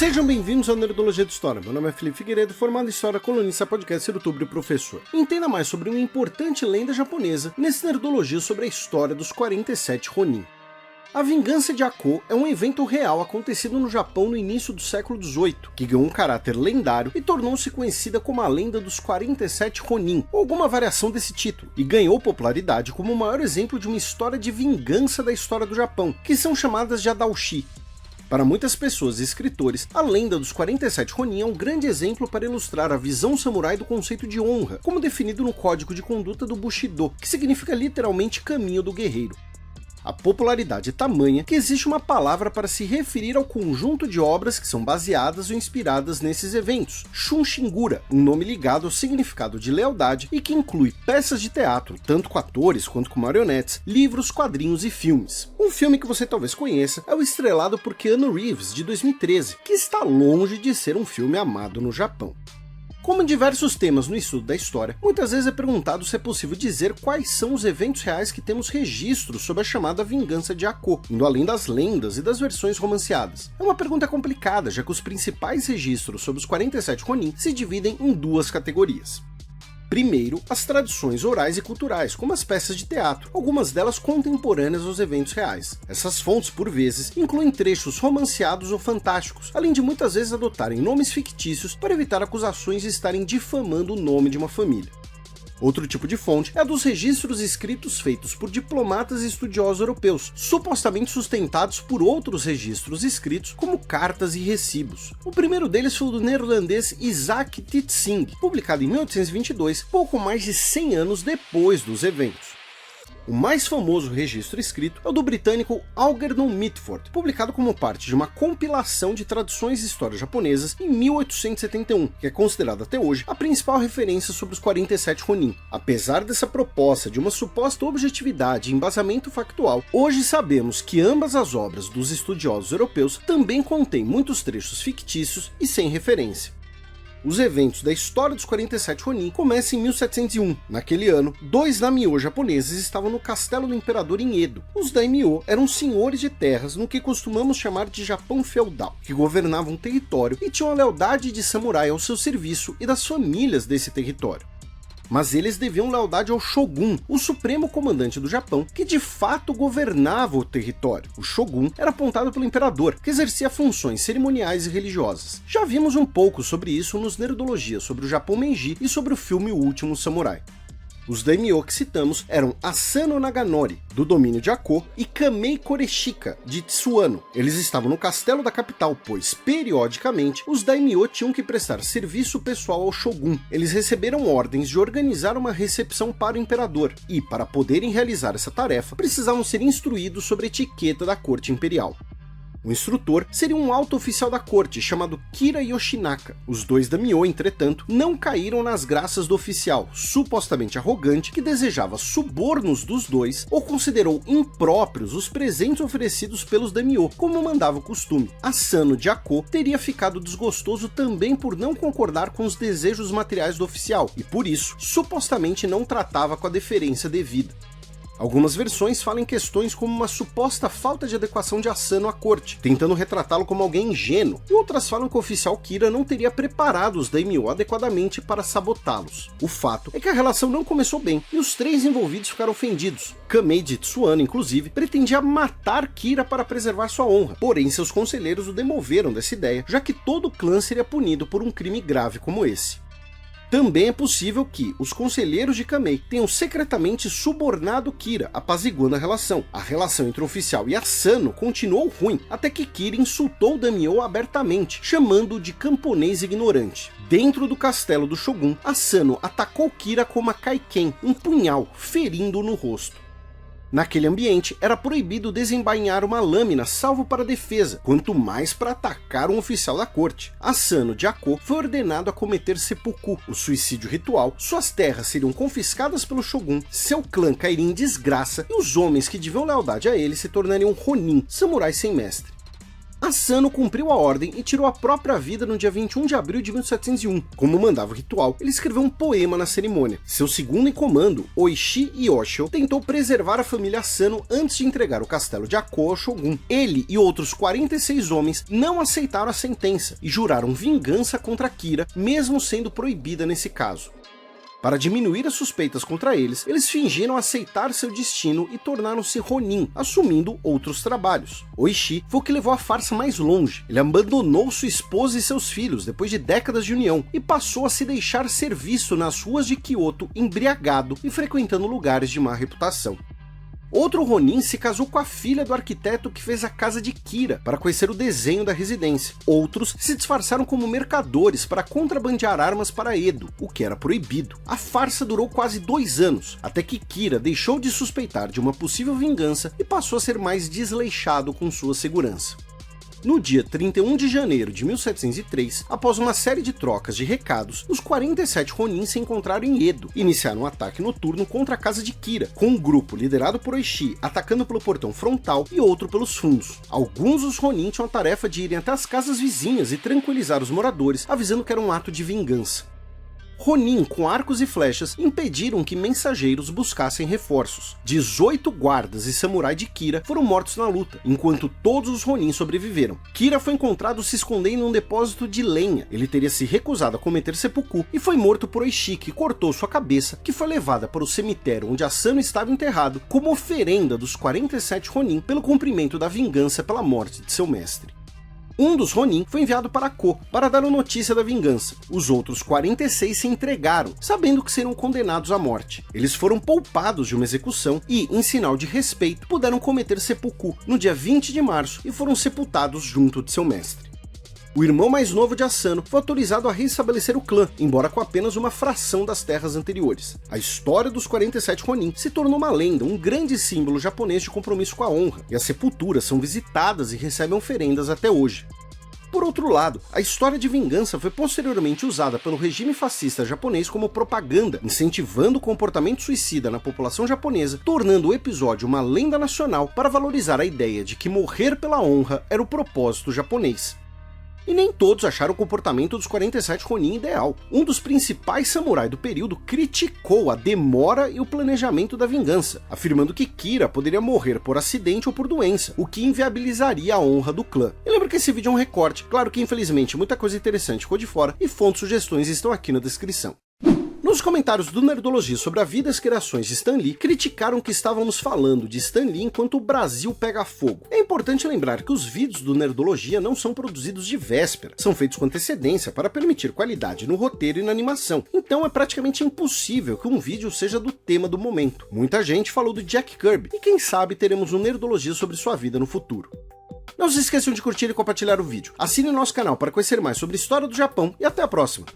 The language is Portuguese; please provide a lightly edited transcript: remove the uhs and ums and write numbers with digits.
Sejam bem-vindos ao Nerdologia de História. Meu nome é Felipe Figueiredo, formado em História, colunista, podcast, youtuber e professor. Entenda mais sobre uma importante lenda japonesa nesse Nerdologia sobre a história dos 47 Ronin. A Vingança de Ako é um evento real acontecido no Japão no início do século XVIII, que ganhou um caráter lendário e tornou-se conhecida como a lenda dos 47 Ronin, ou alguma variação desse título, e ganhou popularidade como o maior exemplo de uma história de vingança da história do Japão, que são chamadas de Adachi. Para muitas pessoas e escritores, a lenda dos 47 Ronin é um grande exemplo para ilustrar a visão samurai do conceito de honra, como definido no Código de Conduta do Bushido, que significa literalmente caminho do guerreiro. A popularidade é tamanha que existe uma palavra para se referir ao conjunto de obras que são baseadas ou inspiradas nesses eventos, Shunshingura, um nome ligado ao significado de lealdade e que inclui peças de teatro, tanto com atores quanto com marionetes, livros, quadrinhos e filmes. Um filme que você talvez conheça é o estrelado por Keanu Reeves, de 2013, que está longe de ser um filme amado no Japão. Como em diversos temas no estudo da história, muitas vezes é perguntado se é possível dizer quais são os eventos reais que temos registros sobre a chamada Vingança de Ako, indo além das lendas e das versões romanceadas. É uma pergunta complicada, já que os principais registros sobre os 47 Ronin se dividem em duas categorias. Primeiro, as tradições orais e culturais, como as peças de teatro, algumas delas contemporâneas aos eventos reais. Essas fontes, por vezes, incluem trechos romanceados ou fantásticos, além de muitas vezes adotarem nomes fictícios para evitar acusações de estarem difamando o nome de uma família. Outro tipo de fonte é a dos registros escritos feitos por diplomatas e estudiosos europeus, supostamente sustentados por outros registros escritos, como cartas e recibos. O primeiro deles foi o do neerlandês Isaac Titsing, publicado em 1822, pouco mais de 100 anos depois dos eventos. O mais famoso registro escrito é o do britânico Algernon Mitford, publicado como parte de uma compilação de traduções e histórias japonesas em 1871, que é considerada até hoje a principal referência sobre os 47 Ronin. Apesar dessa proposta de uma suposta objetividade e embasamento factual, hoje sabemos que ambas as obras dos estudiosos europeus também contêm muitos trechos fictícios e sem referência. Os eventos da história dos 47 Ronin começam em 1701. Naquele ano, 2 daimyo japoneses estavam no castelo do imperador em Edo. Os daimyo eram senhores de terras no que costumamos chamar de Japão feudal, que governavam um território e tinham a lealdade de samurai ao seu serviço e das famílias desse território. Mas eles deviam lealdade ao Shogun, o supremo comandante do Japão, que de fato governava o território. O Shogun era apontado pelo imperador, que exercia funções cerimoniais e religiosas. Já vimos um pouco sobre isso nos Nerdologias sobre o Japão Meiji e sobre o filme O Último Samurai. Os daimyo que citamos eram Asano Naganori, do domínio de Ako, e Kamei Koreshika, de Tsuano. Eles estavam no castelo da capital, pois, periodicamente, os daimyo tinham que prestar serviço pessoal ao Shogun. Eles receberam ordens de organizar uma recepção para o imperador, e, para poderem realizar essa tarefa, precisavam ser instruídos sobre a etiqueta da corte imperial. O instrutor seria um alto oficial da corte, chamado Kira Yoshinaka. Os 2 daimyo, entretanto, não caíram nas graças do oficial, supostamente arrogante, que desejava subornos dos dois, ou considerou impróprios os presentes oferecidos pelos daimyo, como mandava o costume. Asano de Ako teria ficado desgostoso também por não concordar com os desejos materiais do oficial, e por isso, supostamente não tratava com a deferência devida. Algumas versões falam em questões como uma suposta falta de adequação de Asano à corte, tentando retratá-lo como alguém ingênuo, e outras falam que o oficial Kira não teria preparado os daimyo adequadamente para sabotá-los. O fato é que a relação não começou bem, e os 3 envolvidos ficaram ofendidos. Kamei de Tsuano, inclusive, pretendia matar Kira para preservar sua honra, porém seus conselheiros o demoveram dessa ideia, já que todo o clã seria punido por um crime grave como esse. Também é possível que os conselheiros de Kamei tenham secretamente subornado Kira, apaziguando a relação. A relação entre o oficial e Asano continuou ruim, até que Kira insultou o daimyo abertamente, chamando-o de camponês ignorante. Dentro do castelo do Shogun, Asano atacou Kira com uma kaiken, um punhal, ferindo-o no rosto. Naquele ambiente, era proibido desembainhar uma lâmina salvo para defesa, quanto mais para atacar um oficial da corte. Asano de Ako foi ordenado a cometer seppuku, o suicídio ritual, suas terras seriam confiscadas pelo Shogun, seu clã cairia em desgraça e os homens que deviam lealdade a ele se tornariam Ronin, samurais sem mestre. Asano cumpriu a ordem e tirou a própria vida no dia 21 de abril de 1701. Como mandava o ritual, ele escreveu um poema na cerimônia. Seu segundo em comando, Oishi Yoshio, tentou preservar a família Asano antes de entregar o castelo de Ako ao Shogun. Ele e outros 46 homens não aceitaram a sentença e juraram vingança contra Kira, mesmo sendo proibida nesse caso. Para diminuir as suspeitas contra eles, eles fingiram aceitar seu destino e tornaram-se Ronin, assumindo outros trabalhos. Oishi foi o que levou a farsa mais longe. Ele abandonou sua esposa e seus filhos depois de décadas de união e passou a se deixar ser visto nas ruas de Kyoto embriagado e frequentando lugares de má reputação. Outro Ronin se casou com a filha do arquiteto que fez a casa de Kira para conhecer o desenho da residência. Outros se disfarçaram como mercadores para contrabandear armas para Edo, o que era proibido. A farsa durou quase 2 anos, até que Kira deixou de suspeitar de uma possível vingança e passou a ser mais desleixado com sua segurança. No dia 31 de janeiro de 1703, após uma série de trocas de recados, os 47 Ronin se encontraram em Edo e iniciaram um ataque noturno contra a casa de Kira, com um grupo liderado por Oishi atacando pelo portão frontal e outro pelos fundos. Alguns dos Ronin tinham a tarefa de irem até as casas vizinhas e tranquilizar os moradores, avisando que era um ato de vingança. Ronin com arcos e flechas impediram que mensageiros buscassem reforços. 18 guardas e samurai de Kira foram mortos na luta, enquanto todos os Ronin sobreviveram. Kira foi encontrado se escondendo em um depósito de lenha. Ele teria se recusado a cometer seppuku e foi morto por Oishi, que cortou sua cabeça, que foi levada para o cemitério onde Asano estava enterrado, como oferenda dos 47 Ronin pelo cumprimento da vingança pela morte de seu mestre. Um dos Ronin foi enviado para Ako para dar a notícia da vingança. Os outros 46 se entregaram, sabendo que seriam condenados à morte. Eles foram poupados de uma execução e, em sinal de respeito, puderam cometer seppuku no dia 20 de março e foram sepultados junto de seu mestre. O irmão mais novo de Asano foi autorizado a reestabelecer o clã, embora com apenas uma fração das terras anteriores. A história dos 47 Ronin se tornou uma lenda, um grande símbolo japonês de compromisso com a honra, e as sepulturas são visitadas e recebem oferendas até hoje. Por outro lado, a história de vingança foi posteriormente usada pelo regime fascista japonês como propaganda, incentivando o comportamento suicida na população japonesa, tornando o episódio uma lenda nacional para valorizar a ideia de que morrer pela honra era o propósito japonês. E nem todos acharam o comportamento dos 47 Ronin ideal. Um dos principais samurais do período criticou a demora e o planejamento da vingança, afirmando que Kira poderia morrer por acidente ou por doença, o que inviabilizaria a honra do clã. E lembra que esse vídeo é um recorte, claro que infelizmente muita coisa interessante ficou de fora, e fontes e sugestões estão aqui na descrição. Nos comentários do Nerdologia sobre a vida e as criações de Stan Lee, criticaram que estávamos falando de Stan Lee enquanto o Brasil pega fogo. É importante lembrar que os vídeos do Nerdologia não são produzidos de véspera, são feitos com antecedência para permitir qualidade no roteiro e na animação, então é praticamente impossível que um vídeo seja do tema do momento. Muita gente falou do Jack Kirby, e quem sabe teremos um Nerdologia sobre sua vida no futuro. Não se esqueçam de curtir e compartilhar o vídeo, assine nosso canal para conhecer mais sobre a história do Japão e até a próxima!